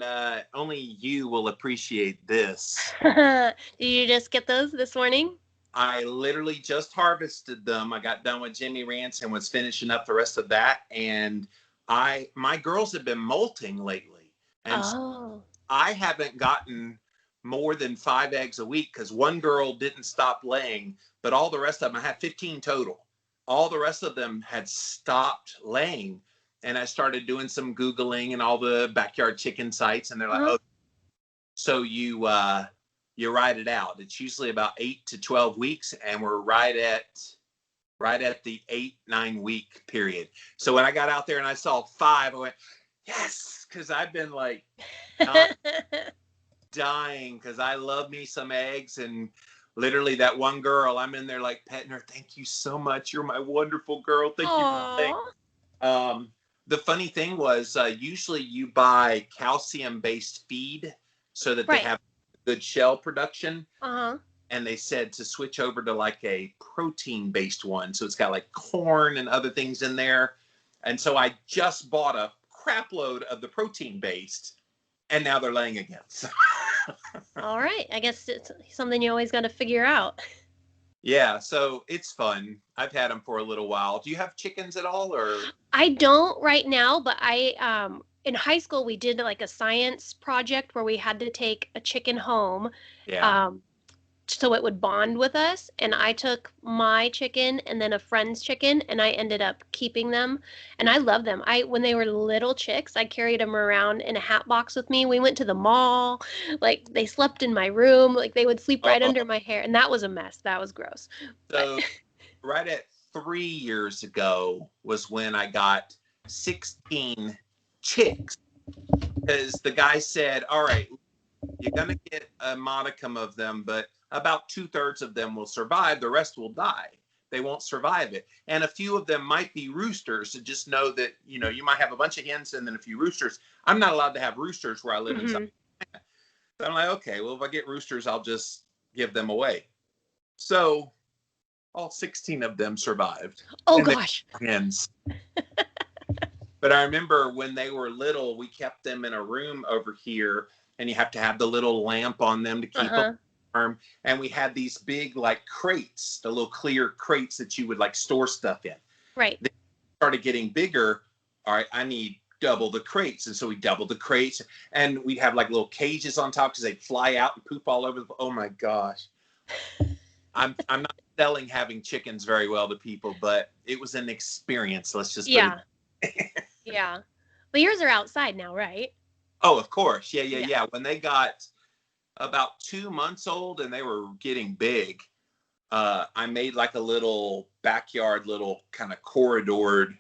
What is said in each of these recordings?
and only you will appreciate this. Did you just get those this morning? I literally just harvested them. I got done with Jimmy Rance and was finishing up the rest of that. And my girls have been molting lately. And so I haven't gotten more than 5 eggs a week because one girl didn't stop laying, but all the rest of them, I had 15 total. All the rest of them had stopped laying. And I started doing some Googling and all the backyard chicken sites. And they're like, oh, so you ride it out. It's usually about 8 to 12 weeks. And we're right at the 8-9 week period. So when I got out there and I saw 5, I went, yes, because I've been like dying because I love me some eggs. And literally that one girl, I'm in there like petting her. Thank you so much. You're my wonderful girl. Thank you. The funny thing was usually you buy calcium-based feed so that they have good shell production. And they said to switch over to like a protein-based one. So it's got like corn and other things in there. And so I just bought a crap load of the protein-based, and now they're laying again. All right. I guess it's something you always got to figure out. Yeah, so it's fun. I've had them for a little while. Do you have chickens at all, or? I don't right now, but I in high school we did like a science project where we had to take a chicken home. So it would bond with us, and I took my chicken and then a friend's chicken, and I ended up keeping them, and I love them. When they were little chicks, I carried them around in a hat box with me. We went to the mall, like they slept in my room, like they would sleep right under my hair, and that was a mess. That was gross. So right at 3 years ago was when I got 16 chicks, because the guy said, all right, you're going to get a modicum of them, but about 2/3 of them will survive. The rest will die. They won't survive it. And a few of them might be roosters. So just know that, you might have a bunch of hens and then a few roosters. I'm not allowed to have roosters where I live in South Carolina. So I'm like, okay, well, if I get roosters, I'll just give them away. So all 16 of them survived. Oh, gosh. Hens. But I remember when they were little, we kept them in a room over here, and you have to have the little lamp on them to keep them warm. And we had these big like crates, the little clear crates that you would like store stuff in. Right. They started getting bigger. All right, I need double the crates. And so we doubled the crates, and we'd have like little cages on top because they'd fly out and poop all over. Oh my gosh. I'm not selling having chickens very well to people, but it was an experience. Let's just Yeah. Well, yours are outside now, right? Oh, of course. Yeah. When they got about 2 months old and they were getting big, I made like a little backyard, little kind of corridored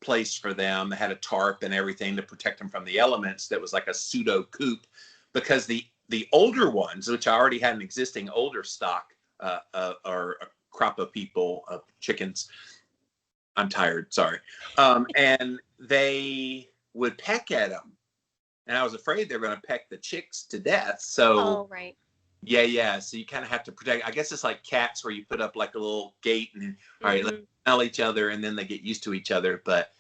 place for them. They had a tarp and everything to protect them from the elements. That was like a pseudo coop, because the older ones, which I already had an existing older stock, or a crop of chickens. I'm tired. Sorry. And they would peck at them. And I was afraid they were going to peck the chicks to death. So, right. Yeah. So you kind of have to protect. I guess it's like cats where you put up like a little gate and, all right, let's smell each other, and then they get used to each other. But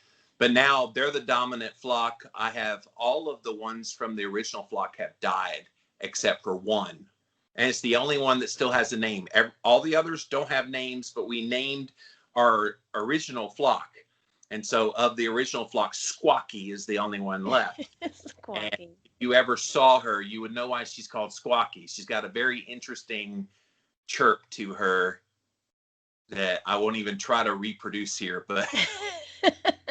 now they're the dominant flock. I have all of the ones from the original flock have died except for one. And it's the only one that still has a name. All the others don't have names, but we named our original flock. And so of the original flock, Squawky is the only one left. Squawky. And if you ever saw her, you would know why she's called Squawky. She's got a very interesting chirp to her that I won't even try to reproduce here, but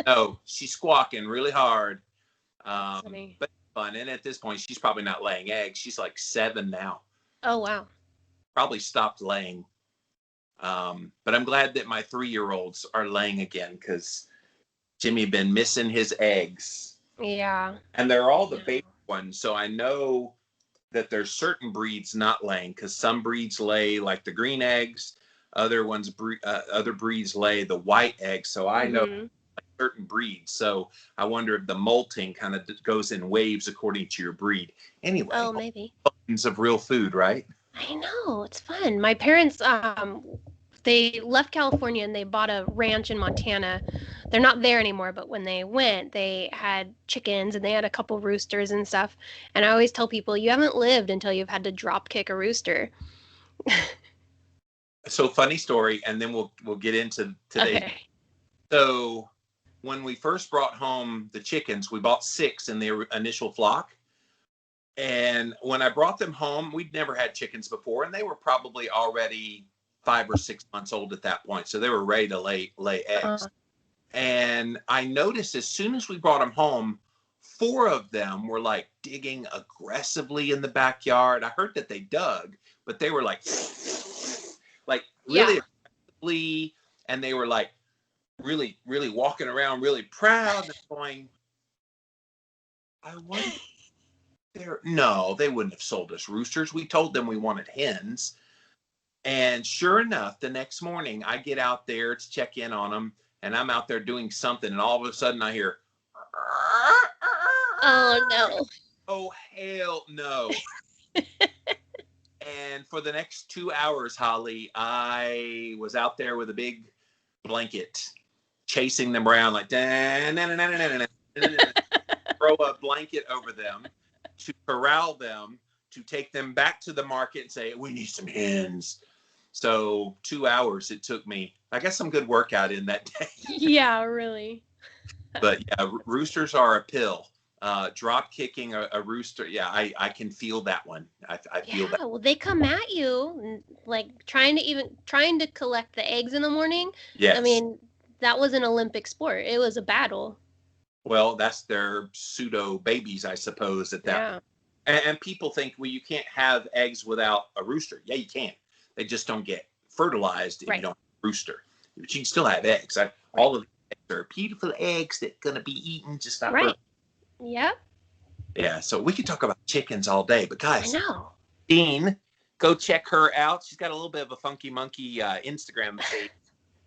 no, she's squawking really hard. But it's fun. And at this point, she's probably not laying eggs. She's like 7 now. Oh, wow. Probably stopped laying. But I'm glad that my 3-year-olds are laying again, because Jimmy been missing his eggs. Yeah. And they're all the baby ones. So I know that there's certain breeds not laying, because some breeds lay like the green eggs. Other breeds lay the white eggs. So I know certain breeds. So I wonder if the molting kind of goes in waves according to your breed. Anyway. Oh, maybe. Tons of real food, right? I know. It's fun. My parents, they left California and they bought a ranch in Montana they're not there anymore, but when they went, they had chickens and they had a couple roosters and stuff. And I always tell people, you haven't lived until you've had to drop kick a rooster. So funny story, and then we'll get into today. Okay. So when we first brought home the chickens, we bought 6 in the initial flock. And when I brought them home, we'd never had chickens before, and they were probably already 5 or 6 months old at that point. So they were ready to lay eggs. And I noticed as soon as we brought them home, 4 of them were like digging aggressively in the backyard. I heard that they dug, but they were like really aggressively, and they were like really, really walking around really proud and going, I wonder. No, they wouldn't have sold us roosters. We told them we wanted hens. And sure enough, the next morning I get out there to check in on them, and I'm out there doing something, and all of a sudden I hear, oh no. Oh hell no. And for the next 2 hours, Holly, I was out there with a big blanket chasing them around like throw a blanket over them to corral them, to take them back to the market and say, we need some hens. So 2 hours it took me. I got some good workout in that day. Yeah, really. But yeah, roosters are a pill. Drop kicking a rooster. Yeah, I can feel that one. I feel that. Well, they come at you like trying to collect the eggs in the morning. Yes. I mean, that was an Olympic sport. It was a battle. Well, that's their pseudo babies, I suppose, at that. Yeah. And people think, well, you can't have eggs without a rooster. Yeah, you can. They just don't get fertilized if you don't have a rooster. But you can still have eggs. All of the eggs are beautiful eggs that are going to be eaten, just not fertilized. Yep. Yeah, so we could talk about chickens all day. But guys, I know. Dean, go check her out. She's got a little bit of a funky monkey Instagram page.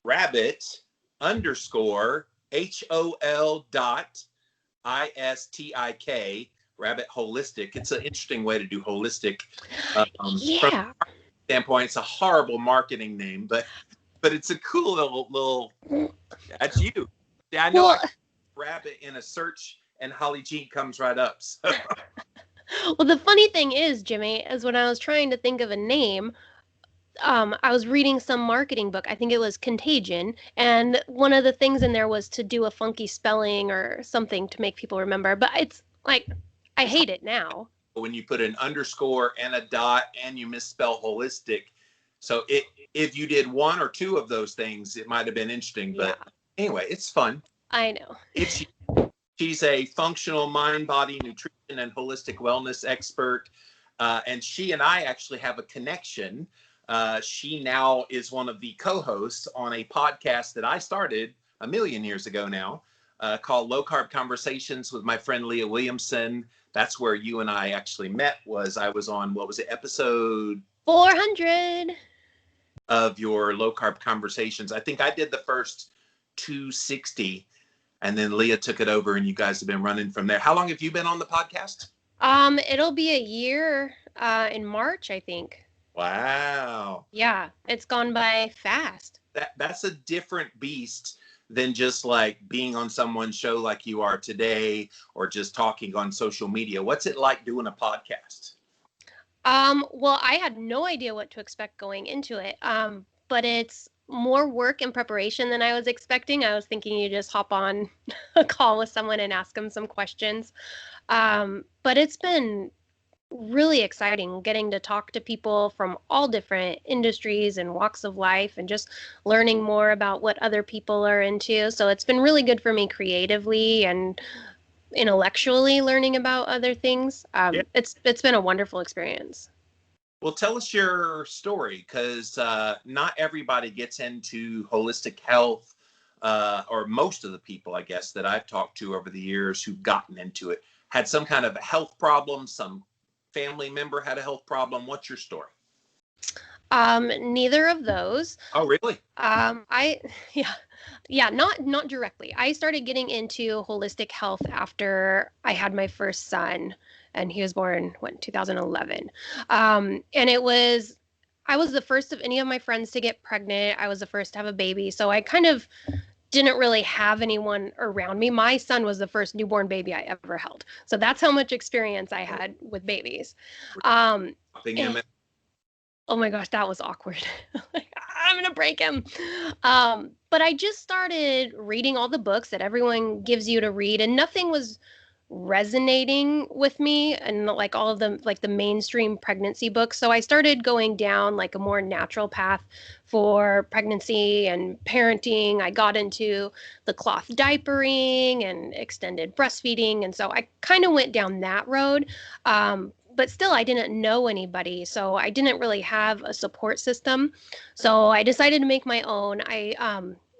rabbit_HOL.ISTIK, Rabbit Holistic. It's an interesting way to do holistic. From a standpoint, it's a horrible marketing name, but it's a cool little that's you. Yeah, I know. I rabbit in a search, and Holly Jean comes right up. So. Well, the funny thing is, Jimmy, is when I was trying to think of a name, I was reading some marketing book. I think it was Contagion. And one of the things in there was to do a funky spelling or something to make people remember. But it's like, I hate it now. When you put an underscore and a dot and you misspell holistic. So if you did 1 or 2 of those things, it might have been interesting. But anyway, it's fun. I know. She's a functional mind, body, nutrition, and holistic wellness expert. And she and I actually have a connection. She now is one of the co-hosts on a podcast that I started a million years ago now, called Low-Carb Conversations with my friend Leah Williamson. That's where you and I actually met. I was on, what was it, episode 400 of your Low-Carb Conversations. I think I did the first 260, and then Leah took it over, and you guys have been running from there. How long have you been on the podcast? It'll be a year in March, I think. Wow. Yeah, it's gone by fast. That's a different beast than just like being on someone's show like you are today, or just talking on social media. What's it like doing a podcast? Well, I had no idea what to expect going into it. But it's more work and preparation than I was expecting. I was thinking you just hop on a call with someone and ask them some questions. But it's been really exciting getting to talk to people from all different industries and walks of life, and just learning more about what other people are into. So it's been really good for me creatively and intellectually, learning about other things. It's been a wonderful experience. Well, tell us your story, because not everybody gets into holistic health, or most of the people, I guess, that I've talked to over the years who've gotten into it had some kind of a health problem, some family member had a health problem. What's your story? Neither of those. Oh, really? Not directly. I started getting into holistic health after I had my first son, and he was born, 2011. And I was the first of any of my friends to get pregnant. I was the first to have a baby. So I kind of didn't really have anyone around me. My son was the first newborn baby I ever held. So that's how much experience I had with babies. And, oh my gosh, that was awkward. Like, I'm going to break him. But I just started reading all the books that everyone gives you to read, and nothing was resonating with me, and like all of them, like the mainstream pregnancy books. So I started going down like a more natural path for pregnancy and parenting. I got into the cloth diapering and extended breastfeeding, and so I kind of went down that road. But still, I didn't know anybody, so I didn't really have a support system. So I decided to make my own.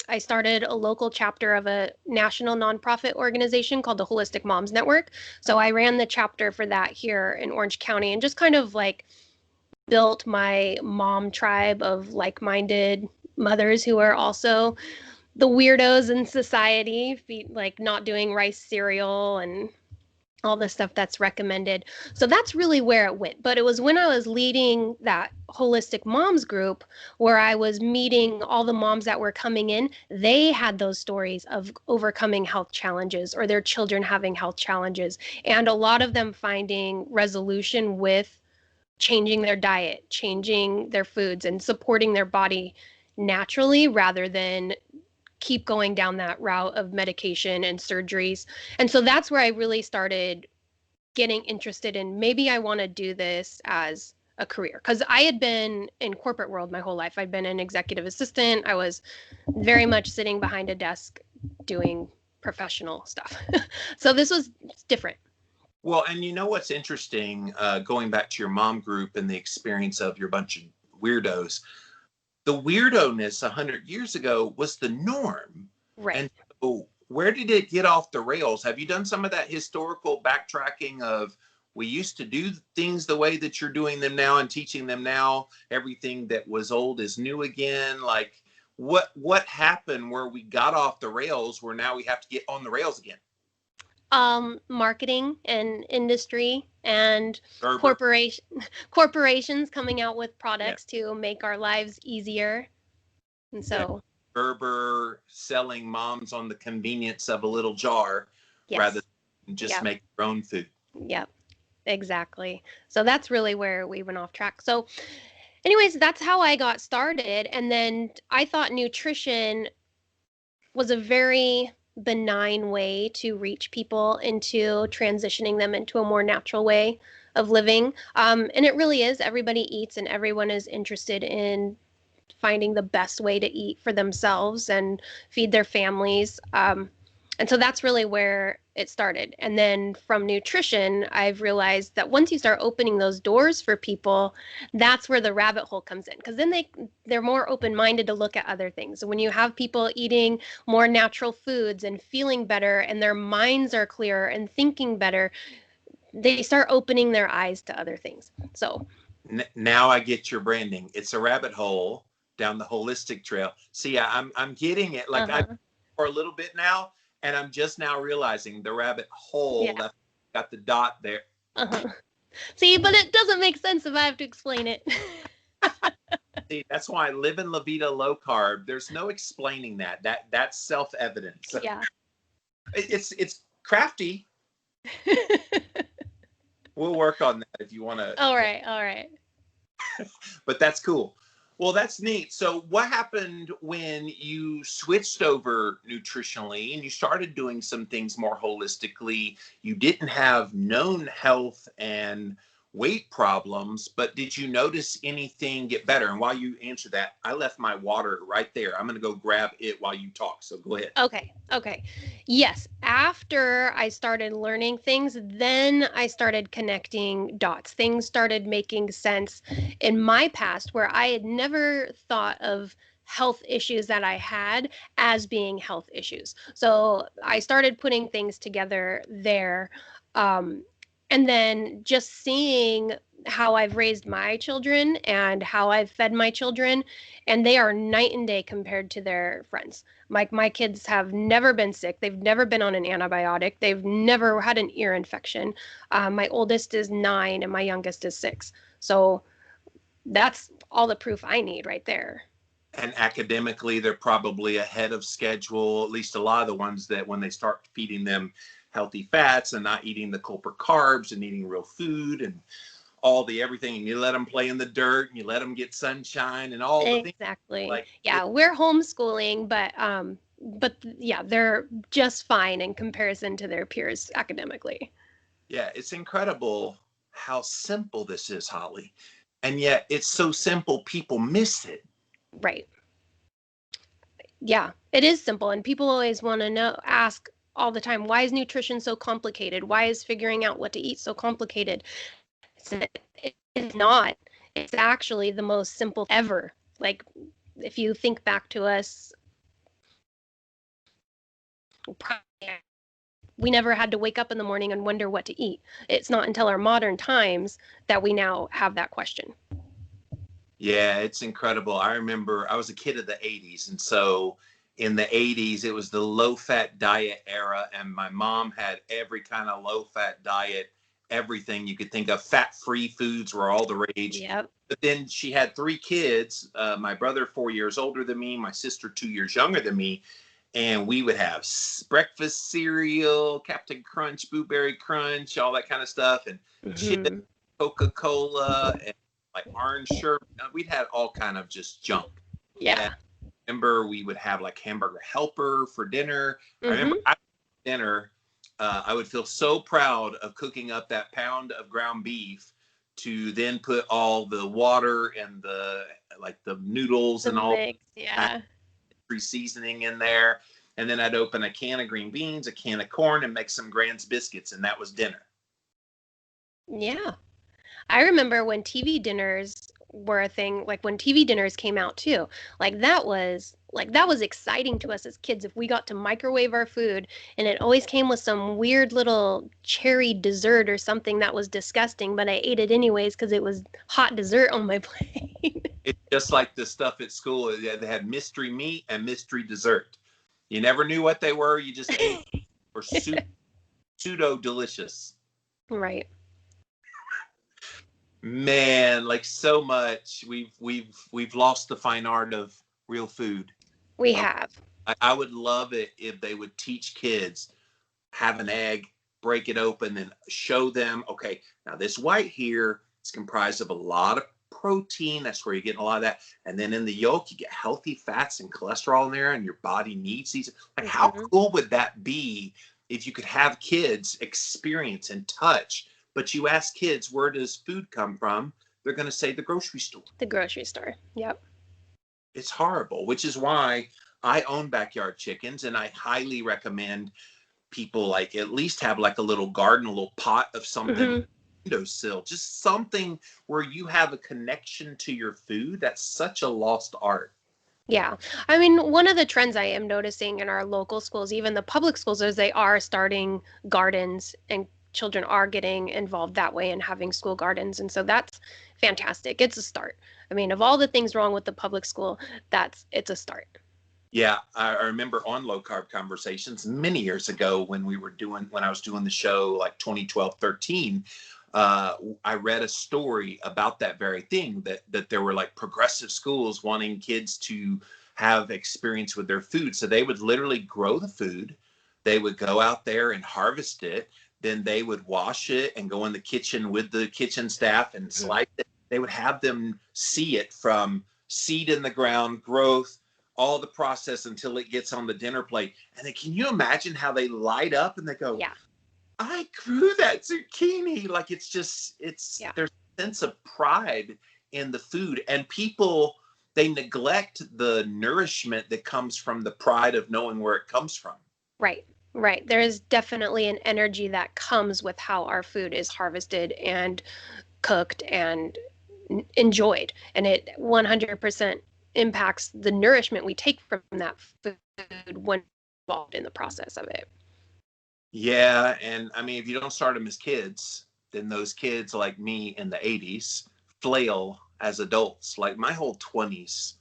I started a local chapter of a national nonprofit organization called the Holistic Moms Network. So I ran the chapter for that here in Orange County, and just kind of like built my mom tribe of like-minded mothers who are also the weirdos in society, like not doing rice cereal and all the stuff that's recommended. So that's really where it went. But it was when I was leading that holistic moms group where I was meeting all the moms that were coming in. They had those stories of overcoming health challenges or their children having health challenges. And a lot of them finding resolution with changing their diet, changing their foods, and supporting their body naturally rather than keep going down that route of medication and surgeries. And so that's where I really started getting interested in maybe I want to do this as a career, because I had been in corporate world my whole life. I'd been an executive assistant. I was very much sitting behind a desk doing professional stuff. So this was different. Well, and you know what's interesting, going back to your mom group and the experience of your bunch of weirdos, the weirdo-ness 100 years ago was the norm. Right. And so where did it get off the rails? Have you done some of that historical backtracking of, we used to do things the way that you're doing them now and teaching them now, everything that was old is new again? Like, what happened where we got off the rails where now we have to get on the rails again? Marketing and industry and corporations coming out with products to make our lives easier. And so Gerber selling moms on the convenience of a little jar rather than just make their own food. Yep, exactly. So that's really where we went off track. So anyways, that's how I got started. And then I thought nutrition was a very benign way to reach people into transitioning them into a more natural way of living. And it really is. Everybody eats and everyone is interested in finding the best way to eat for themselves and feed their families. And so that's really where it started. And then from nutrition, I've realized that once you start opening those doors for people, that's where the rabbit hole comes in, because then they're more open-minded to look at other things. When you have people eating more natural foods and feeling better and their minds are clearer and thinking better, they start opening their eyes to other things. So now I get your branding. It's a rabbit hole down the holistic trail. See, I'm getting it. Like I for a little bit now, and I'm just now realizing the rabbit hole that got the dot there. See, but it doesn't make sense if I have to explain it. See, that's why I live in La Vida low carb. There's no explaining that. That's self-evident. So yeah. It's crafty. We'll work on that if you want to. All right. But that's cool. Well, that's neat. So what happened when you switched over nutritionally and you started doing some things more holistically? You didn't have known health and weight problems, but did you notice anything get better? And while you answer that, I left my water right there. I'm going to go grab it while you talk. So go ahead. Okay. Yes. After I started learning things, then I started connecting dots. Things started making sense in my past where I had never thought of health issues that I had as being health issues. So I started putting things together there. And then just seeing how I've raised my children and how I've fed my children, and they are night and day compared to their friends. My kids have never been sick. They've never been on an antibiotic. They've never had an ear infection. My oldest is 9 and my youngest is 6. So that's all the proof I need right there. And academically, they're probably ahead of schedule, at least a lot of the ones that when they start feeding them healthy fats and not eating the culprit carbs and eating real food and all the everything, and you let them play in the dirt and you let them get sunshine and all the things. Exactly. Like, Yeah, we're homeschooling, but yeah, they're just fine in comparison to their peers academically. yeah, it's incredible how simple this is, Holly. And yet it's so simple, people miss it. Right. Yeah, it is simple, and people always want to ask all the time, why is nutrition so complicated? Why is figuring out what to eat so complicated? It's not. It's actually the most simple ever. Like, if you think back to us, we never had to wake up in the morning and wonder what to eat. It's not until our modern times that we now have that question. Yeah, it's incredible. I remember I was a kid of the 80s. And so in the 80s, it was the low fat diet era. And my mom had every kind of low fat diet, everything you could think of. Fat free foods were all the rage. Yep. But then she had 3 kids, my brother 4 years older than me, my sister 2 years younger than me. And we would have breakfast cereal, Captain Crunch, Blueberry Crunch, all that kind of stuff. And chips, Coca-Cola, and like orange shirt. We'd had all kind of just junk. Yeah. And I remember we would have like hamburger helper for dinner. I remember after dinner, I would feel so proud of cooking up that pound of ground beef to then put all the water and the noodles and all mix, yeah, seasoning in there. And then I'd open a can of green beans, a can of corn, and make some Grand's biscuits, and that was dinner. Yeah. I remember when TV dinners were a thing, like when TV dinners came out too. That was exciting to us as kids if we got to microwave our food, and it always came with some weird little cherry dessert or something that was disgusting, but I ate it anyways because it was hot dessert on my plate. It's just like the stuff at school. They had mystery meat and mystery dessert. You never knew what they were. You just ate them. Or pseudo delicious. Right. Man, like so much, we've lost the fine art of real food. We have. I would love it if they would teach kids, have an egg, break it open, and show them, okay, now this white here is comprised of a lot of protein. That's where you're getting a lot of that. And then in the yolk, you get healthy fats and cholesterol in there, and your body needs these. Like, how cool would that be if you could have kids experience and touch? But you ask kids, where does food come from? They're going to say the grocery store. The grocery store. Yep. It's horrible, which is why I own backyard chickens, and I highly recommend people like at least have like a little garden, a little pot of something, windowsill, just something where you have a connection to your food. That's such a lost art. Yeah. I mean, one of the trends I am noticing in our local schools, even the public schools, is they are starting gardens, and children are getting involved that way and having school gardens. And so that's fantastic. It's a start. I mean, of all the things wrong with the public school, it's a start. Yeah, I remember on Low Carb Conversations many years ago when I was doing the show like 2012, 13, I read a story about that very thing, that there were like progressive schools wanting kids to have experience with their food. So they would literally grow the food. They would go out there and harvest it. Then they would wash it and go in the kitchen with the kitchen staff and slice it. They would have them see it from seed in the ground, growth, all the process until it gets on the dinner plate. And then can you imagine how they light up and they go, yeah, I grew that zucchini. Like there's a sense of pride in the food, and people, they neglect the nourishment that comes from the pride of knowing where it comes from. Right. Right. There is definitely an energy that comes with how our food is harvested and cooked and enjoyed. And it 100% impacts the nourishment we take from that food when involved in the process of it. Yeah. And I mean, if you don't start them as kids, then those kids like me in the 80s flail as adults. Like my whole 20s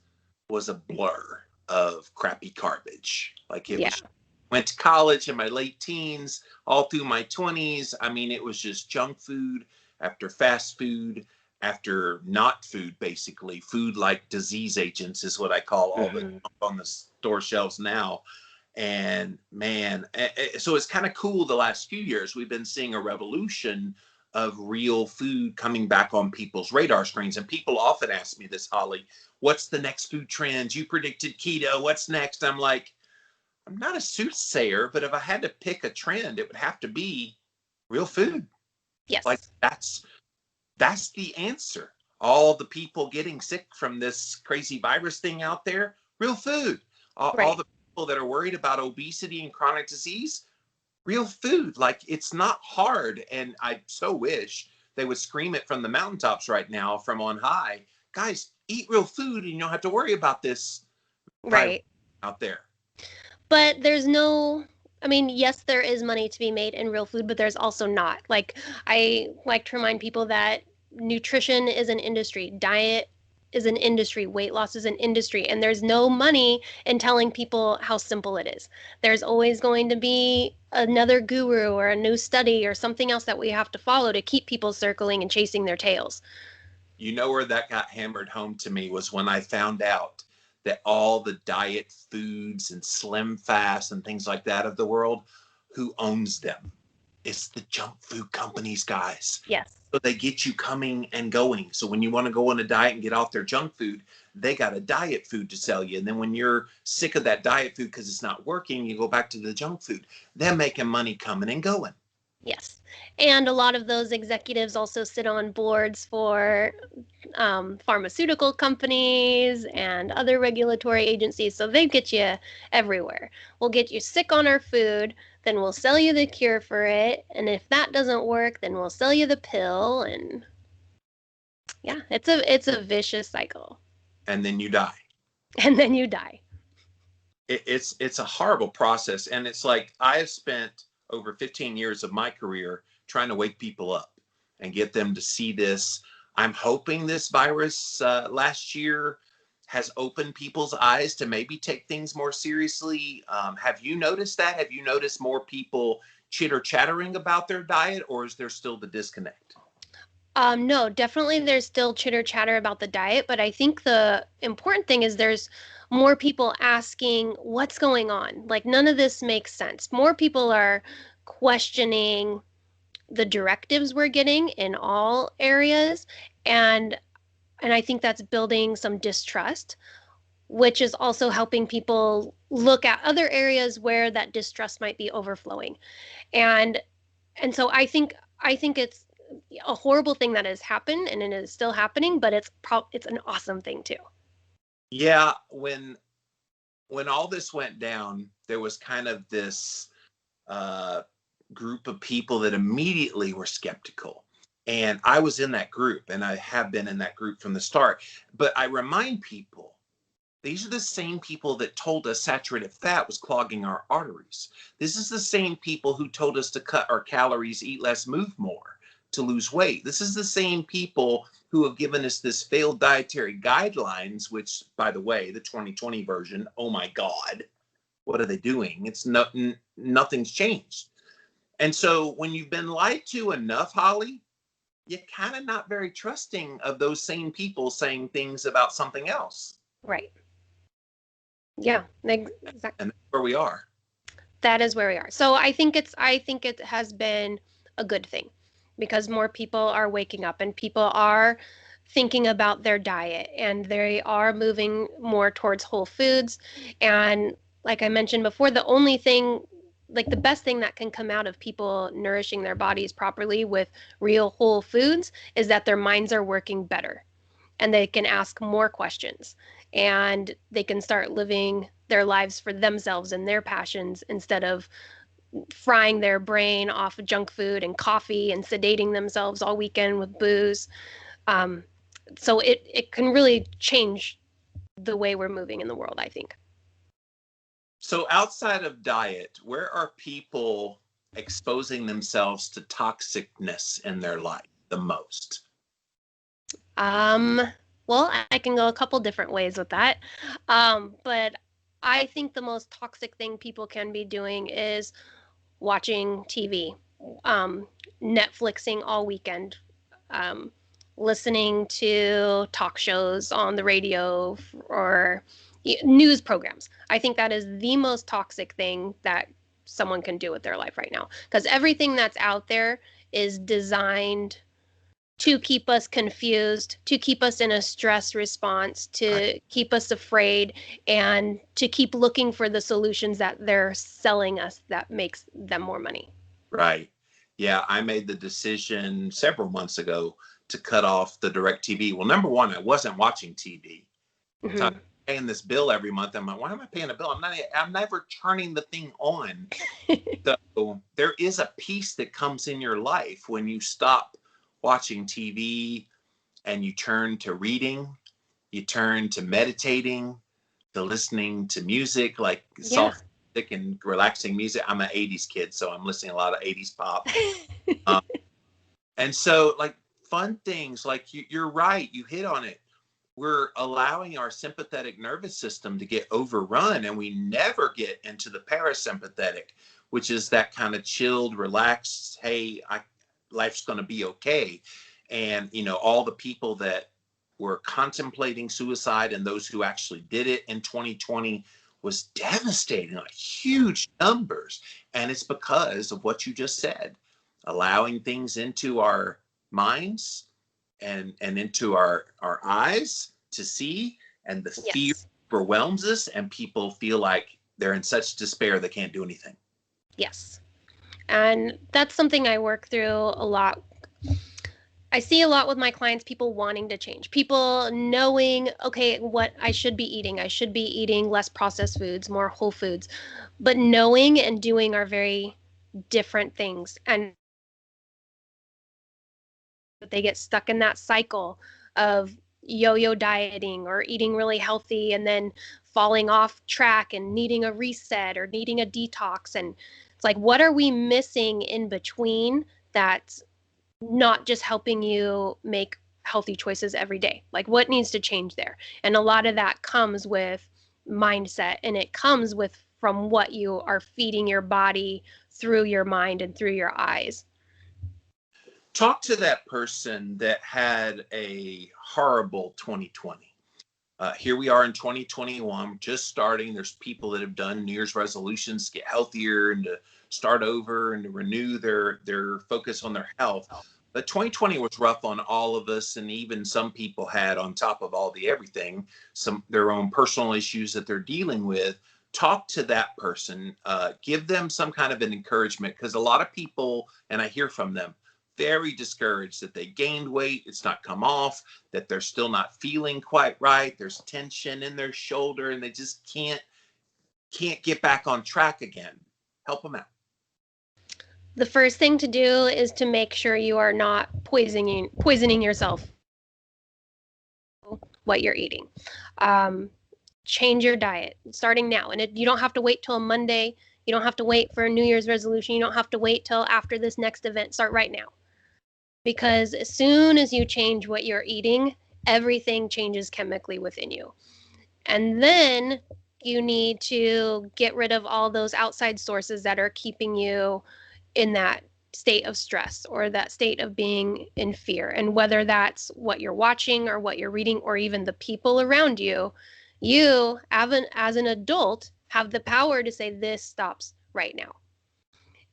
was a blur of crappy garbage. Like it was. Went to college in my late teens, all through my 20s. I mean, it was just junk food after fast food after not food, basically. Food like disease agents is what I call all the on the store shelves now. And man, so it's kind of cool. The last few years, we've been seeing a revolution of real food coming back on people's radar screens. And people often ask me this, Holly, what's the next food trend? You predicted keto. What's next? I'm like, I'm not a soothsayer, but if I had to pick a trend, it would have to be real food. Yes. Like that's the answer. All the people getting sick from this crazy virus thing out there, real food. All the people that are worried about obesity and chronic disease, real food. Like, it's not hard. And I so wish they would scream it from the mountaintops right now from on high. Guys, eat real food and you don't have to worry about this out there. But there's no, I mean, yes, there is money to be made in real food, but there's also not. Like, I like to remind people that nutrition is an industry, diet is an industry, weight loss is an industry, and there's no money in telling people how simple it is. There's always going to be another guru or a new study or something else that we have to follow to keep people circling and chasing their tails. You know where that got hammered home to me was when I found out that all the diet foods and slim fast and things like that of the world, who owns them? It's the junk food companies, guys. Yes. So they get you coming and going. So when you want to go on a diet and get off their junk food, they got a diet food to sell you. And then when you're sick of that diet food because it's not working, you go back to the junk food. They're making money coming and going. Yes. And a lot of those executives also sit on boards for pharmaceutical companies and other regulatory agencies. So they get you everywhere. We'll get you sick on our food, then we'll sell you the cure for it. And if that doesn't work, then we'll sell you the pill. And yeah, it's a vicious cycle. And then you die. And then you die. It's a horrible process. And it's like, I have spent over 15 years of my career trying to wake people up and get them to see this. I'm hoping this virus last year has opened people's eyes to maybe take things more seriously. Have you noticed that? Have you noticed more people chitter-chattering about their diet, or is there still the disconnect? No, definitely there's still chitter-chatter about the diet, but I think the important thing is there's more people asking what's going on. Like, none of this makes sense. More people are questioning the directives we're getting in all areas, and I think that's building some distrust, which is also helping people look at other areas where that distrust might be overflowing. And so I think it's a horrible thing that has happened and it is still happening, but it's an awesome thing too. Yeah, when all this went down, there was kind of this group of people that immediately were skeptical. And I was in that group, and I have been in that group from the start. But I remind people, these are the same people that told us saturated fat was clogging our arteries. This is the same people who told us to cut our calories, eat less, move more to lose weight. This is the same people who have given us this failed dietary guidelines, which, by the way, the 2020 version, oh my God, what are they doing? It's nothing's changed. And so when you've been lied to enough, Holly, you're kind of not very trusting of those same people saying things about something else. Right. Yeah, exactly. And that's where we are. That is where we are. So I think it has been a good thing because more people are waking up and people are thinking about their diet and they are moving more towards whole foods. And like I mentioned before, the only thing, like the best thing that can come out of people nourishing their bodies properly with real whole foods is that their minds are working better and they can ask more questions and they can start living their lives for themselves and their passions instead of frying their brain off of junk food and coffee and sedating themselves all weekend with booze. So it can really change the way we're moving in the world, I think. So outside of diet, where are people exposing themselves to toxicness in their life the most? Well, I can go a couple different ways with that. But I think the most toxic thing people can be doing is watching TV, Netflixing all weekend, listening to talk shows on the radio or news programs. I think that is the most toxic thing that someone can do with their life right now, because everything that's out there is designed to keep us confused, to keep us in a stress response, to keep us afraid, and to keep looking for the solutions that they're selling us that makes them more money. Right. Yeah, I made the decision several months ago to cut off the direct TV. Well, number one, I wasn't watching TV. Mm-hmm. So I'm paying this bill every month. I'm like, why am I paying a bill? I'm never turning the thing on. So there is a peace that comes in your life when you stop watching TV and you turn to reading, you turn to meditating, to listening to music, like soft and relaxing music. I'm an 80s kid, so I'm listening to a lot of 80s pop. And so like fun things, like you're right, you hit on it. We're allowing our sympathetic nervous system to get overrun, and we never get into the parasympathetic, which is that kind of chilled, relaxed, hey, life's going to be okay. And, all the people that were contemplating suicide and those who actually did it in 2020 was devastating, like huge numbers. And it's because of what you just said, allowing things into our minds and into our eyes to see, and the fear overwhelms us, and people feel like they're in such despair they can't do anything. Yes. And that's something I work through a lot. I see a lot with my clients, people wanting to change, people knowing, okay, what I should be eating. I should be eating less processed foods, more whole foods. But knowing and doing are very different things. And they get stuck in that cycle of yo-yo dieting or eating really healthy and then falling off track and needing a reset or needing a detox. And it's like, what are we missing in between that's not just helping you make healthy choices every day? Like, what needs to change there? And a lot of that comes with mindset, and it comes with from what you are feeding your body through your mind and through your eyes. Talk to that person that had a horrible 2020. Here we are in 2021, just starting. There's people that have done New Year's resolutions to get healthier and to start over and to renew their focus on their health. But 2020 was rough on all of us, and even some people had, on top of all the everything, their own personal issues that they're dealing with. Talk to that person, give them some kind of an encouragement, because a lot of people, and I hear from them, very discouraged that they gained weight, it's not come off, that they're still not feeling quite right, there's tension in their shoulder, and they just can't get back on track again. Help them out. The first thing to do is to make sure you are not poisoning yourself what you're eating. Change your diet starting now, and you don't have to wait till a Monday. You don't have to wait for a New Year's resolution. You don't have to wait till after this next event. Start right now. Because as soon as you change what you're eating, everything changes chemically within you. And then you need to get rid of all those outside sources that are keeping you in that state of stress or that state of being in fear. And whether that's what you're watching or what you're reading or even the people around you, you, as an adult, have the power to say this stops right now.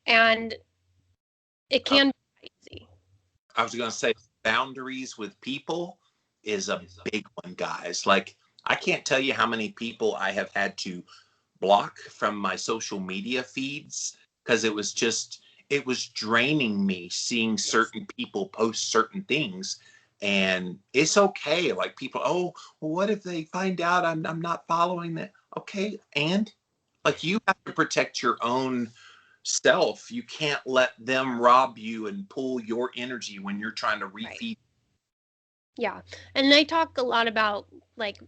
And it can be easy. I was going to say boundaries with people is a big one, guys. Like, I can't tell you how many people I have had to block from my social media feeds because it was draining me seeing certain people post certain things. And it's okay. Like, people, oh, well, what if they find out I'm not following that? Okay. And like, you have to protect your own self. You can't let them rob you and pull your energy when you're trying to refeed. Right. Yeah. And I talk a lot about like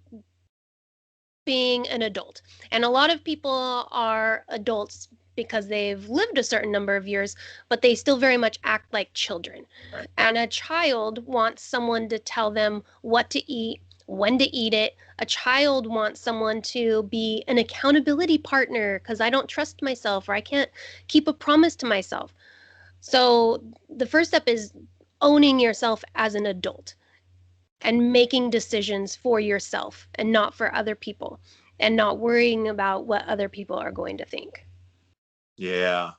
being an adult. And a lot of people are adults because they've lived a certain number of years, but they still very much act like children. Right. And a child wants someone to tell them what to eat, when to eat it. A child wants someone to be an accountability partner because I don't trust myself or I can't keep a promise to myself. So the first step is owning yourself as an adult. and making decisions for yourself and not for other people, and not worrying about what other people are going to think. Yeah,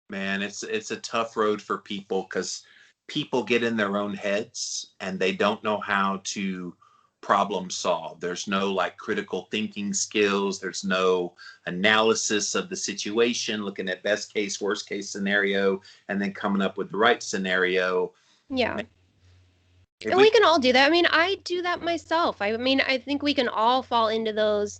man, it's a tough road for people because people get in their own heads and they don't know how to problem solve. There's no like critical thinking skills. There's no analysis of the situation, looking at best case, worst case scenario, and then coming up with the right scenario. Yeah. And we can all do that. I mean, I do that myself. I mean, I think we can all fall into those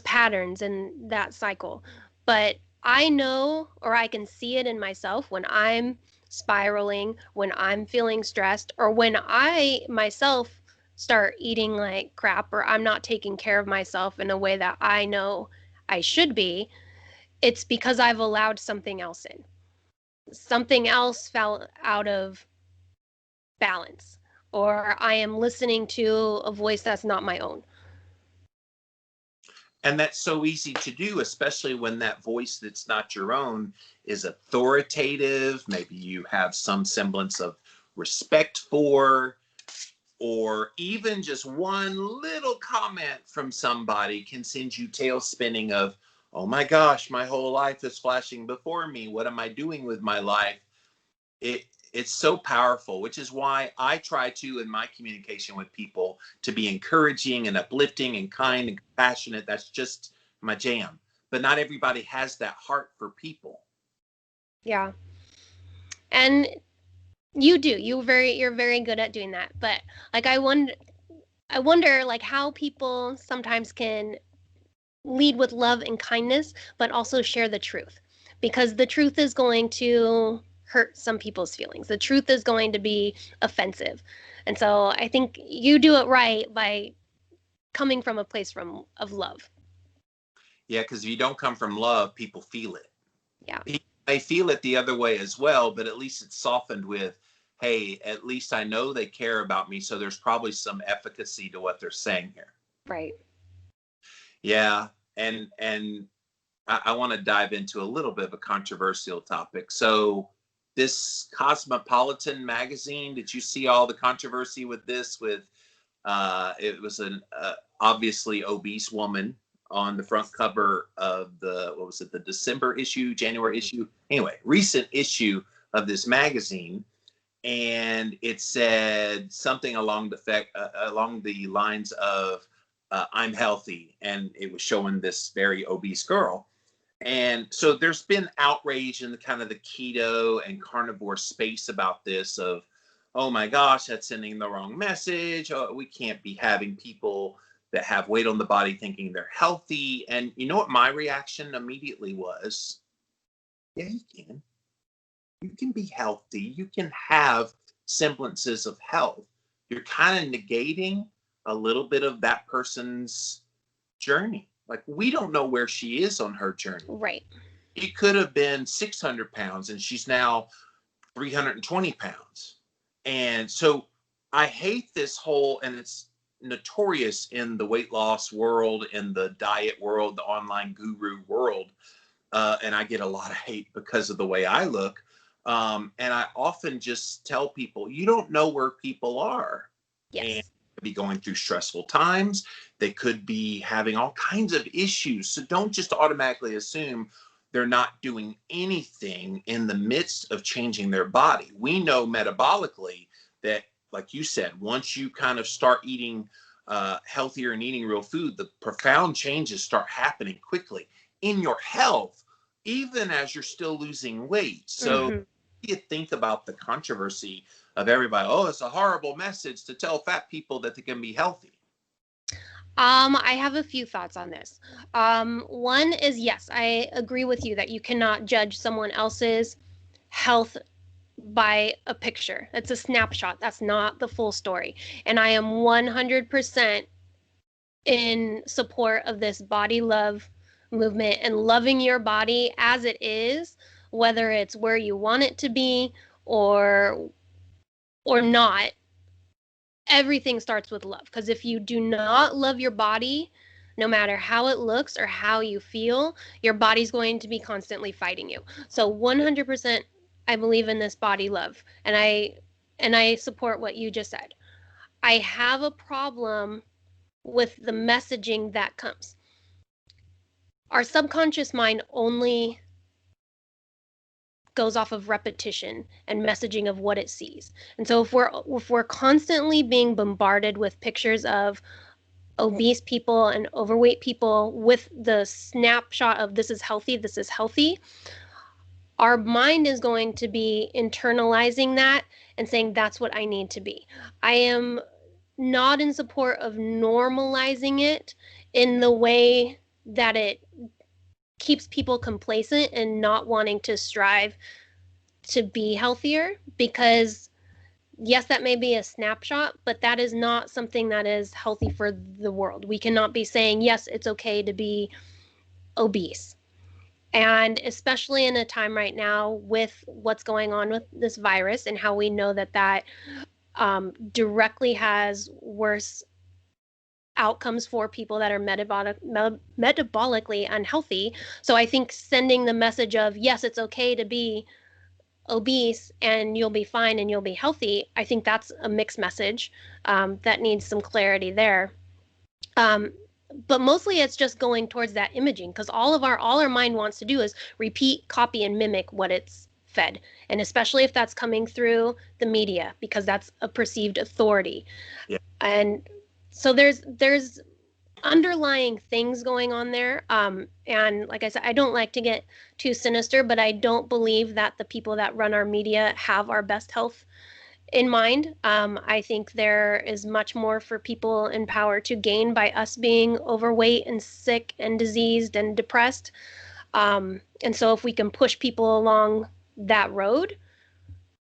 patterns and that cycle. But I know, or I can see it in myself when I'm spiraling, when I'm feeling stressed, or when I myself start eating like crap, or I'm not taking care of myself in a way that I know I should be. It's because I've allowed something else in. Something else fell out of balance, or I am listening to a voice that's not my own. And that's so easy to do, especially when that voice that's not your own is authoritative. Maybe you have some semblance of respect for, or even just one little comment from somebody can send you tail spinning of, oh my gosh, my whole life is flashing before me. What am I doing with my life? It's so powerful, which is why I try to, in my communication with people, to be encouraging and uplifting and kind and compassionate. That's just my jam. But not everybody has that heart for people. Yeah. And you do. You're very good at doing that. But like I wonder like how people sometimes can lead with love and kindness, but also share the truth. Because the truth is going to hurt some people's feelings. The truth is going to be offensive. And so I think you do it right by coming from a place of love. Yeah, because if you don't come from love, people feel it. Yeah. People may feel it the other way as well, but at least it's softened with, hey, at least I know they care about me. So there's probably some efficacy to what they're saying here. Right. Yeah. And I want to dive into a little bit of a controversial topic. So, this Cosmopolitan magazine, did you see all the controversy with this? With it was an obviously obese woman on the front cover of the, what was it, the December issue, January issue? Anyway, recent issue of this magazine, and it said something along the lines of "I'm healthy," and it was showing this very obese girl. And so there's been outrage in the kind of the keto and carnivore space about this of, oh my gosh, that's sending the wrong message. Oh, we can't be having people that have weight on the body thinking they're healthy. And you know what my reaction immediately was? Yeah, you can. You can be healthy. You can have semblances of health. You're kind of negating a little bit of that person's journey. Like, we don't know where she is on her journey. Right. It could have been 600 pounds and she's now 320 pounds. And so I hate this whole, and it's notorious in the weight loss world, in the diet world, the online guru world. And I get a lot of hate because of the way I look. And I often just tell people, you don't know where people are. Yes. And be going through stressful times. They could be having all kinds of issues. So don't just automatically assume they're not doing anything in the midst of changing their body. We know metabolically that, like you said, once you kind of start eating healthier and eating real food, the profound changes start happening quickly in your health, even as you're still losing weight. So you think about the controversy of everybody, oh, it's a horrible message to tell fat people that they can be healthy. I have a few thoughts on this. One is, yes, I agree with you that you cannot judge someone else's health by a picture. It's a snapshot. That's not the full story. And I am 100% in support of this body love movement and loving your body as it is, whether it's where you want it to be or not. Everything starts with love, because if you do not love your body, no matter how it looks or how you feel, your body's going to be constantly fighting you. So 100% I believe in this body love, and I support what you just said. I have a problem with the messaging that comes. Our subconscious mind only goes off of repetition and messaging of what it sees. And so if we're constantly being bombarded with pictures of obese people and overweight people with the snapshot of this is healthy, our mind is going to be internalizing that and saying that's what I need to be. I am not in support of normalizing it in the way that it keeps people complacent and not wanting to strive to be healthier, because yes, that may be a snapshot, but that is not something that is healthy for the world. We cannot be saying, yes, it's okay to be obese. And especially in a time right now with what's going on with this virus and how we know that directly has worse outcomes for people that are metabolically unhealthy. So I think sending the message of, yes, it's okay to be obese and you'll be fine and you'll be healthy, I think that's a mixed message that needs some clarity there. But mostly it's just going towards that imaging, because all our mind wants to do is repeat, copy, and mimic what it's fed. And especially if that's coming through the media, because that's a perceived authority. Yeah. And so there's underlying things going on there. And like I said, I don't like to get too sinister, but I don't believe that the people that run our media have our best health in mind. I think there is much more for people in power to gain by us being overweight and sick and diseased and depressed. And so if we can push people along that road,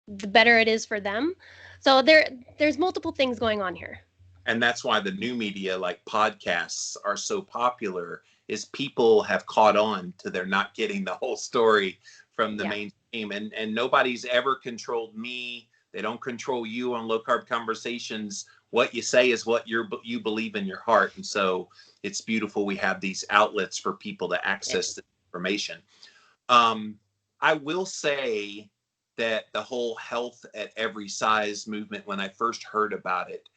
the better it is for them. So there's multiple things going on here. And that's why the new media like podcasts are so popular, is people have caught on to they're not getting the whole story from the mainstream. And nobody's ever controlled me. They don't control you on Low Carb Conversations. What you say is what you believe in your heart. And so it's beautiful we have these outlets for people to access the information. I will say that the whole health at every size movement, when I first heard about it,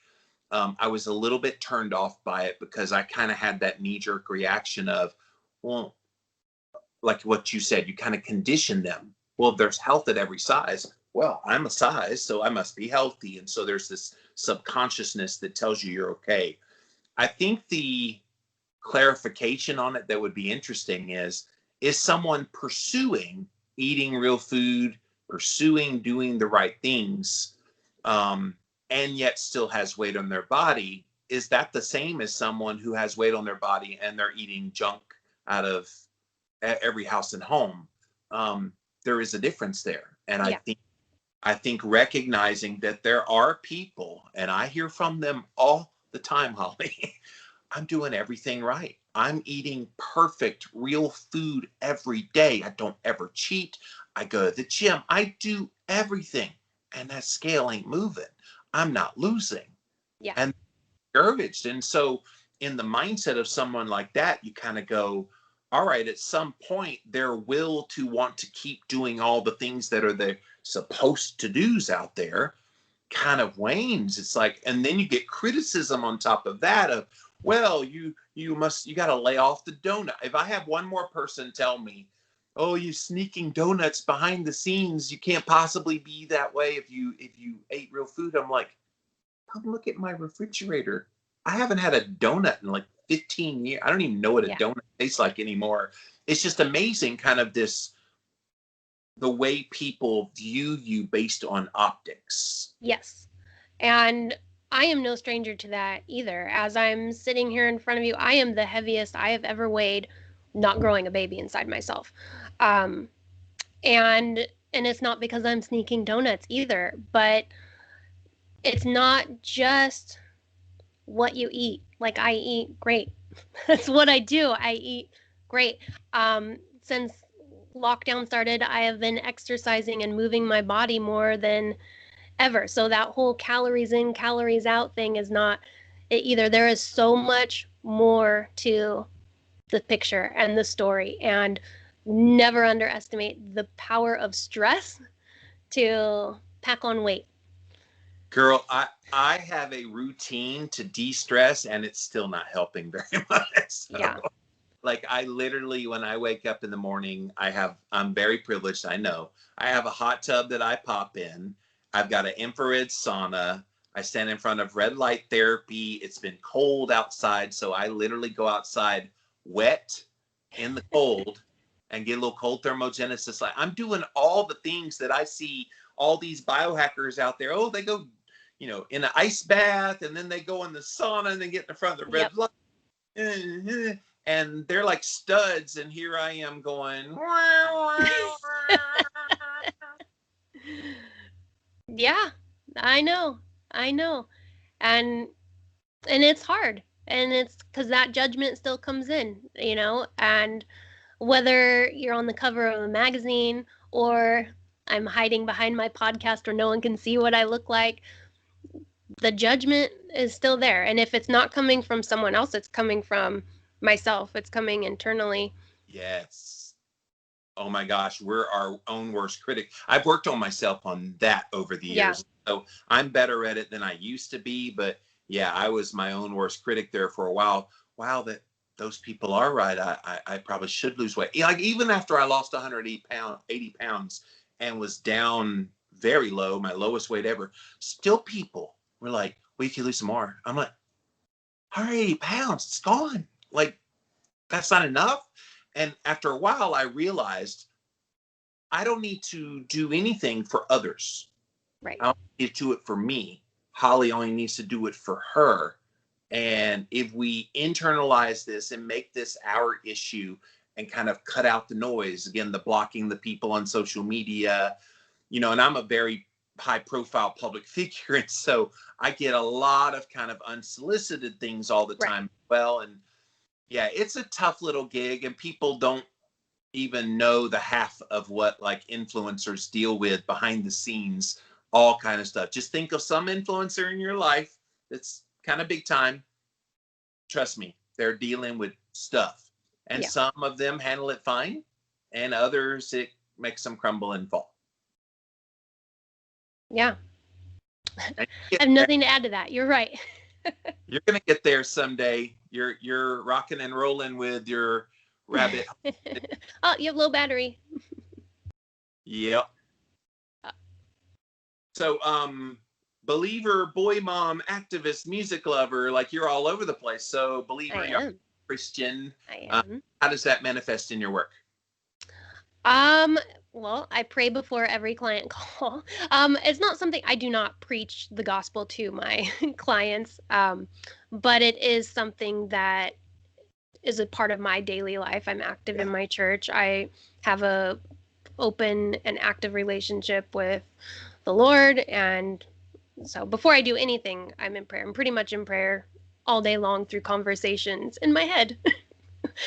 I was a little bit turned off by it, because I kind of had that knee-jerk reaction of, well, like what you said, you kind of condition them. Well, if there's health at every size, well, I'm a size, so I must be healthy. And so there's this subconsciousness that tells you you're okay. I think the clarification on it that would be interesting is someone pursuing eating real food, pursuing doing the right things, and yet still has weight on their body, is that the same as someone who has weight on their body and they're eating junk out of every house and home? There is a difference there. And I think recognizing that there are people, and I hear from them all the time, Holly, I'm doing everything right. I'm eating perfect, real food every day. I don't ever cheat. I go to the gym. I do everything. And that scale ain't moving. I'm not losing. Yeah. And discouraged. And so in the mindset of someone like that, you kind of go, all right, at some point, their will to want to keep doing all the things that are the supposed to do's out there kind of wanes. It's like, and then you get criticism on top of that of, well, you got to lay off the donut. If I have one more person tell me, oh, you sneaking donuts behind the scenes, you can't possibly be that way if you ate real food, I'm like, come look at my refrigerator. I haven't had a donut in like 15 years. I don't even know what a donut tastes like anymore. It's just amazing, kind of the way people view you based on optics. Yes. And I am no stranger to that either. As I'm sitting here in front of you, I am the heaviest I have ever weighed, not growing a baby inside myself. And it's not because I'm sneaking donuts either, but it's not just what you eat. Like, I eat great. That's what I do. I eat great. Since lockdown started, I have been exercising and moving my body more than ever. So that whole calories in, calories out thing is not it either. There is so much more to the picture and the story, and never underestimate the power of stress to pack on weight. Girl, I have a routine to de-stress, and it's still not helping very much. So, Yeah. like, I literally, when I wake up in the morning, I'm very privileged. I know I have a hot tub that I pop in. I've got an infrared sauna. I stand in front of red light therapy. It's been cold outside, so I literally go outside wet in the cold and get a little cold thermogenesis. Like, I'm doing all the things that I see all these biohackers out there. Oh, they go, in an ice bath, and then they go in the sauna and then get in front of the red light. And they're like studs, and here I am going. Yeah, I know. And it's hard, and it's because that judgment still comes in, and whether you're on the cover of a magazine or I'm hiding behind my podcast where no one can see what I look like, the judgment is still there. And if it's not coming from someone else, it's coming from myself. It's coming internally. Yes. Oh my gosh, we're our own worst critic. I've worked on myself on that over the years. So I'm better at it than I used to be. But yeah, I was my own worst critic there for a while. Wow, that those people are right. I probably should lose weight. Like, even after I lost 80 pounds and was down very low, my lowest weight ever, still people were like, well, you can lose some more. I'm like, 180 pounds, it's gone. Like, that's not enough. And after a while, I realized I don't need to do anything for others. Right. I don't need to do it for me. Holly only needs to do it for her. And if we internalize this and make this our issue and kind of cut out the noise, again, the blocking the people on social media, and I'm a very high profile public figure. And so I get a lot of kind of unsolicited things all the time. Well, and yeah, it's a tough little gig, and people don't even know the half of what like influencers deal with behind the scenes, all kind of stuff. Just think of some influencer in your life that's kind of big time. Trust me, they're dealing with stuff, and some of them handle it fine, and others it makes them crumble and fall. Yeah. I have nothing to add to that. You're right. You're gonna get there someday. You're rocking and rolling with your rabbit. Oh, you have low battery. Yep. So, believer, boy, mom, activist, music lover, like, you're all over the place. So, believer, you're Christian. I am. How does that manifest in your work? Well, I pray before every client call. It's not something, I do not preach the gospel to my clients, but it is something that is a part of my daily life. I'm active in my church. I have a open and active relationship with the Lord, and so before I do anything, I'm in prayer. I'm pretty much in prayer all day long through conversations in my head.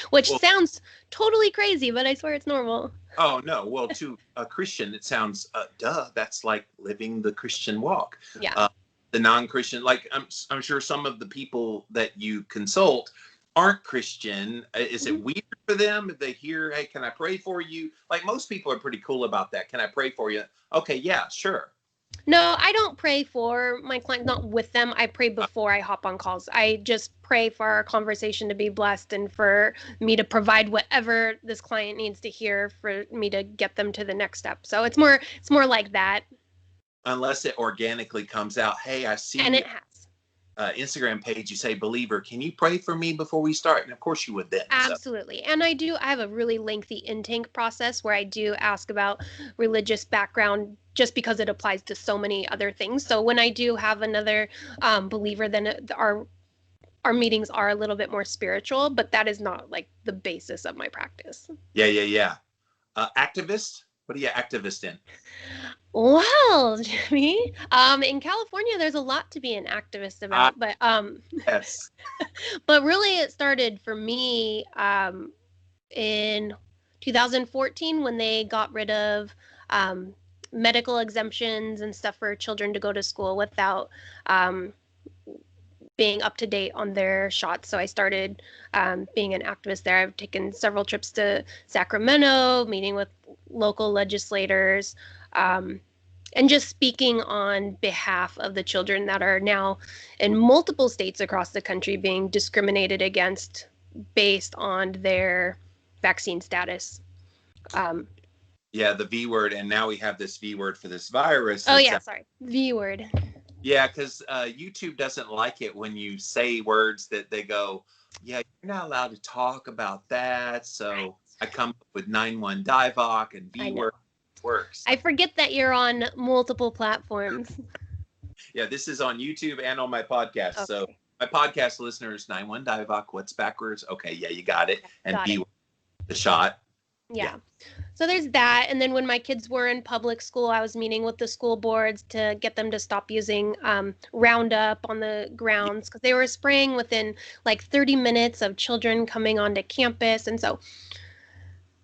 Which sounds totally crazy, but I swear it's normal. Oh, no. Well, to a Christian, it sounds, that's like living the Christian walk. Yeah. The non-Christian, like, I'm sure some of the people that you consult aren't Christian. Is it weird for them if they hear, hey, can I pray for you? Like, most people are pretty cool about that. Can I pray for you? Okay, yeah, sure. No, I don't pray for my client, not with them. I pray before I hop on calls. I just pray for our conversation to be blessed and for me to provide whatever this client needs to hear for me to get them to the next step. So it's more like that. Unless it organically comes out, hey, I see. And it has. Instagram page, you say, believer, can you pray for me before we start? And of course you would then. Absolutely. So. And I have a really lengthy intake process where I do ask about religious background just because it applies to so many other things. So when I do have another believer, then our meetings are a little bit more spiritual, but that is not like the basis of my practice. Yeah. Activist? What are you activist in? Well, Jimmy, in California, there's a lot to be an activist about, but yes. But really, it started for me in 2014 when they got rid of medical exemptions and stuff for children to go to school without being up to date on their shots. So I started being an activist there. I've taken several trips to Sacramento, meeting with local legislators. And just speaking on behalf of the children that are now in multiple states across the country being discriminated against based on their vaccine status. Yeah, the V word, and now we have this V word for this virus. Oh yeah, sorry, V word. Yeah, because YouTube doesn't like it when you say words that they go, yeah, you're not allowed to talk about that. So I come up with 9-1 Divock and V word works. I forget that you're on multiple platforms. Yeah, this is on YouTube and on my podcast. Okay. So my podcast listeners, 9-1 Divock, what's backwards? Okay, yeah, you got it. And got V, the shot. Yeah. So there's that. And then when my kids were in public school, I was meeting with the school boards to get them to stop using Roundup on the grounds because they were spraying within like 30 minutes of children coming onto campus. And so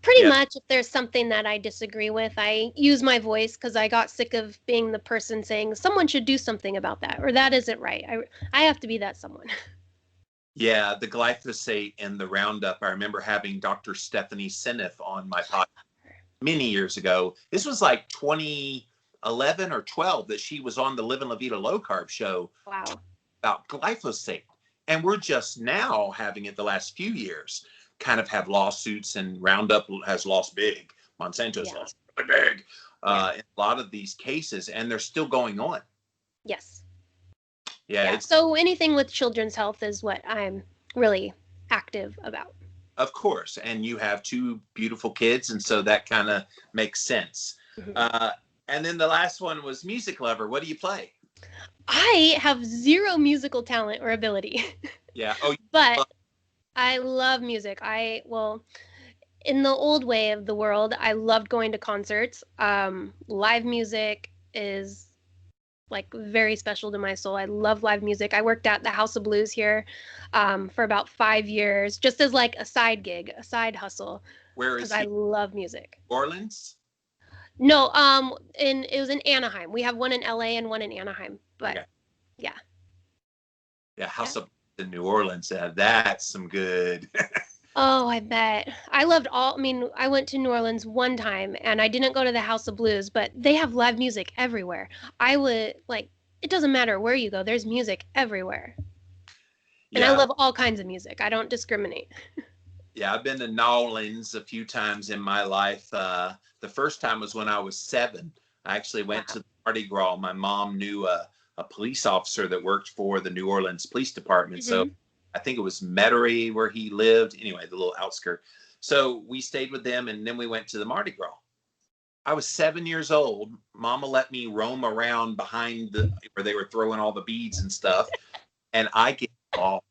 pretty much if there's something that I disagree with, I use my voice because I got sick of being the person saying someone should do something about that or that isn't right. I have to be that someone. Yeah, the glyphosate and the Roundup. I remember having Dr. Stephanie Seneff on my podcast many years ago. This was like 2011 or 12 that she was on the Live and La Vida Low Carb show. Wow. About glyphosate. And we're just now having it the last few years kind of have lawsuits, and Roundup has lost big. Monsanto's lost really big in a lot of these cases, and they're still going on. Yes. Yeah. So anything with children's health is what I'm really active about. Of course. And you have 2 beautiful kids, and so that kind of makes sense. Mm-hmm. And then the last one was music lover. What do you play? I have 0 musical talent or ability. Yeah. Oh, but I love music. In the old way of the world, I loved going to concerts. Live music is like very special to my soul. I love live music. I worked at the House of Blues here for about 5 years, just as like a side gig, a side hustle. Where is he? I love music. Orleans? No, it was in Anaheim. We have one in LA and one in Anaheim. But yeah. House of Blues in New Orleans. That's some good. Oh, I bet. I went to New Orleans one time and I didn't go to the House of Blues, but they have live music everywhere. It doesn't matter where you go, there's music everywhere. And I love all kinds of music. I don't discriminate. Yeah, I've been to New Orleans a few times in my life. The first time was when I was 7. I actually went to the Mardi Gras. My mom knew a police officer that worked for the New Orleans Police Department. Mm-hmm. So I think it was Metairie where he lived. Anyway, the little outskirt. So we stayed with them, and then we went to the Mardi Gras. I was 7 years old. Mama let me roam around behind where they were throwing all the beads and stuff, and I get off.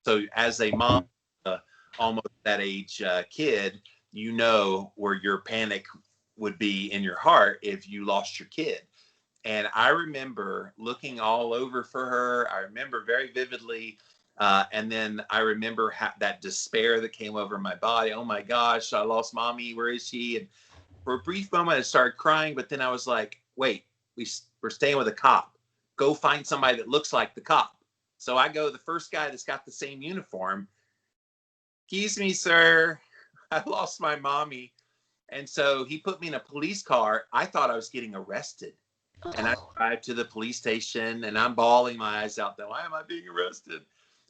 So as a mom, almost that age kid, you know where your panic would be in your heart if you lost your kid. And I remember looking all over for her. I remember very vividly. And then I remember that despair that came over my body. Oh my gosh, I lost mommy. Where is she? And for a brief moment, I started crying. But then I was like, wait, we're staying with a cop. Go find somebody that looks like the cop. So I go, the first guy that's got the same uniform. Excuse me, sir. I lost my mommy. And so he put me in a police car. I thought I was getting arrested. Oh. And I drive to the police station and I'm bawling my eyes out. Why am I being arrested?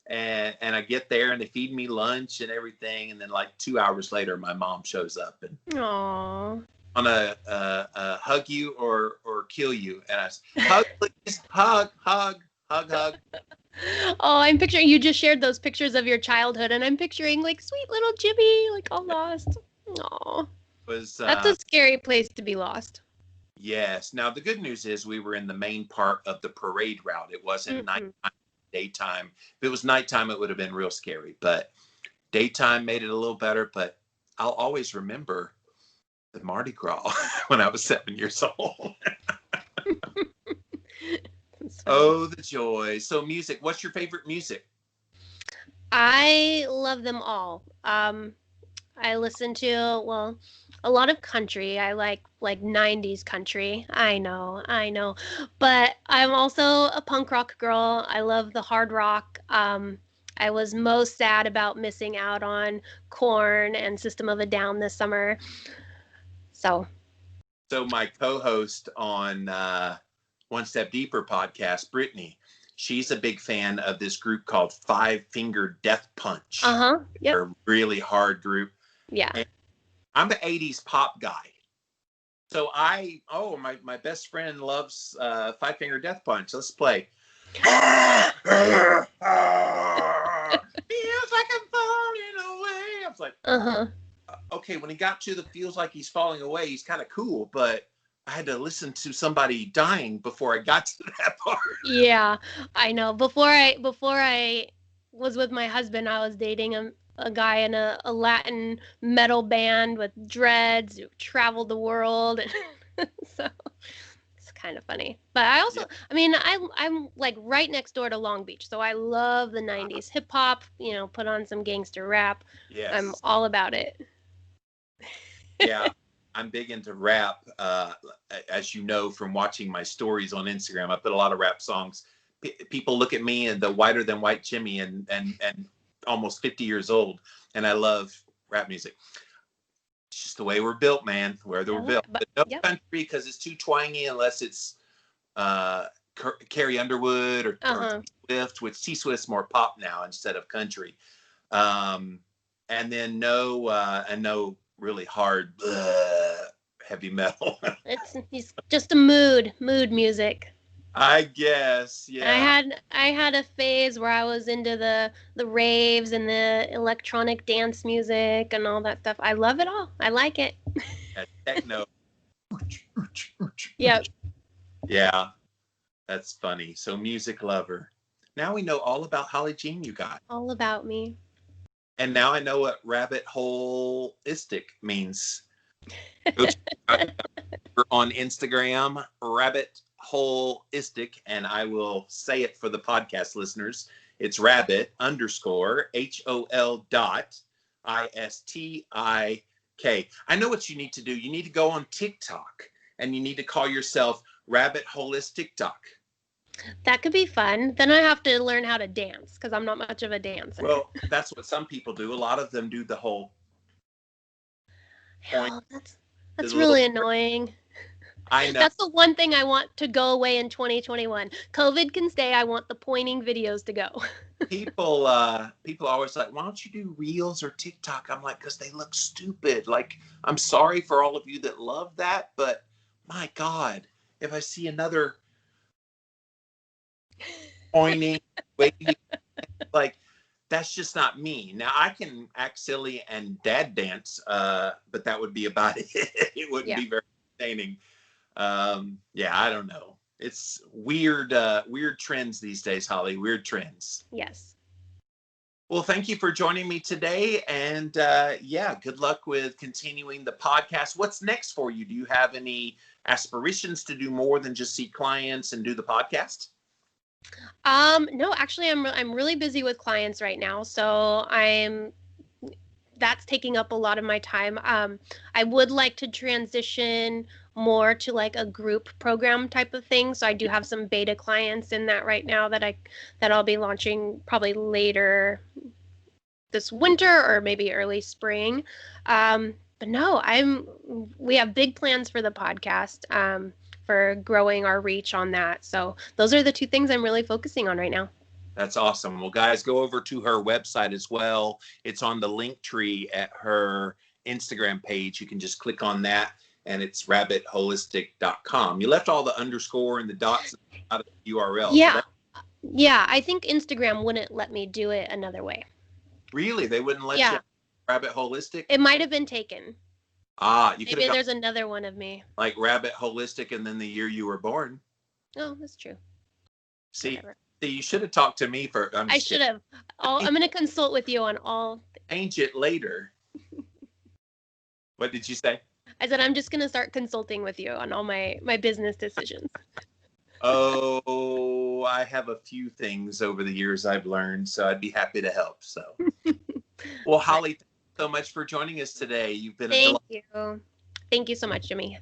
And I get there and they feed me lunch and everything. And then like 2 hours later, my mom shows up and Aww. On a hug you or kill you. And I said, hug, please, hug. Oh, I'm picturing, you just shared those pictures of your childhood and I'm picturing like sweet little Jimmy, like all lost. Aww. That's a scary place to be lost. Yes. Now, the good news is we were in the main part of the parade route. It wasn't nighttime, daytime. If it was nighttime, it would have been real scary. But daytime made it a little better. But I'll always remember the Mardi Gras when I was 7 years old. Oh, the joy. So music. What's your favorite music? I love them all. I listen to, a lot of country. I like 90s country. I know. But I'm also a punk rock girl. I love the hard rock. I was most sad about missing out on Korn and System of a Down this summer. So So my co-host on One Step Deeper podcast, Brittany, she's a big fan of this group called Five Finger Death Punch. Yep. They're a really hard group. Yeah. And I'm an 80s pop guy. So my best friend loves Five Finger Death Punch. Let's play. Feels like I'm falling away. I was like, okay, when he got to the feels like he's falling away, he's kind of cool, but I had to listen to somebody dying before I got to that part. Yeah, I know. Before I was with my husband, I was dating a guy in a Latin metal band with dreads who traveled the world. So it's kind of funny. But I also, I mean, I'm like right next door to Long Beach, so I love the 90s hip hop, put on some gangster rap. Yes. I'm all about it. Yeah, I'm big into rap. As you know from watching my stories on Instagram, I put a lot of rap songs. People look at me and the whiter than white Jimmy and almost 50 years old, and I love rap music. It's just the way we're built, man. Where we're built. But no country because it's too twangy unless it's Carrie Underwood or Swift, which T-Swift's more pop now instead of country. And then no really hard heavy metal. It's just a mood music. I guess, yeah. I had a phase where I was into the raves and the electronic dance music and all that stuff. I love it all. I like it. Techno. Yep. Yeah, that's funny. So music lover. Now we know all about Holly Jean, you guys. All about me. And now I know what rabbit holistic means. We're on Instagram, rabbit holistic, and I will say it for the podcast listeners. It's rabbit _HOL.ISTIK. I know what you need to do. You need to go on TikTok and you need to call yourself Rabbit Holistic Doc. That could be fun. Then I have to learn how to dance because I'm not much of a dancer. Well, that's what some people do. A lot of them do the whole point. Oh, that's really annoying. I know. That's the one thing I want to go away in 2021. COVID can stay. I want the pointing videos to go. People always like, why don't you do Reels or TikTok? I'm like, because they look stupid. Like, I'm sorry for all of you that love that, but my God, if I see another pointing, waving, like, that's just not me. Now I can act silly and dad dance, but that would be about it. It wouldn't be very entertaining. I don't know. It's weird trends these days, Holly. Weird trends. Yes. Well, thank you for joining me today. And good luck with continuing the podcast. What's next for you? Do you have any aspirations to do more than just see clients and do the podcast? No, actually I'm really busy with clients right now. So that's taking up a lot of my time. I would like to transition more to like a group program type of thing. So I do have some beta clients in that right now that I'll be launching probably later this winter or maybe early spring. But no, we have big plans for the podcast, for growing our reach on that. So those are the two things I'm really focusing on right now. That's awesome. Well, guys, go over to her website as well. It's on the link tree at her Instagram page. You can just click on that, and it's rabbitholistic.com. You left all the underscore and the dots out of the URL. Yeah. Yeah, I think Instagram wouldn't let me do it another way. Really? They wouldn't let you Rabbit Holistic? It might have been taken. You maybe there's another one of me. Like Rabbit Holistic and then the year you were born. Oh, that's true. See, you should have talked to me for. I should have. I'm going to consult with you on all. Change it later. What did you say? I said I'm just going to start consulting with you on all my business decisions. Oh, I have a few things over the years I've learned, so I'd be happy to help. So, well, Holly, thank you so much for joining us today. You've been Thank you so much, Jimmy.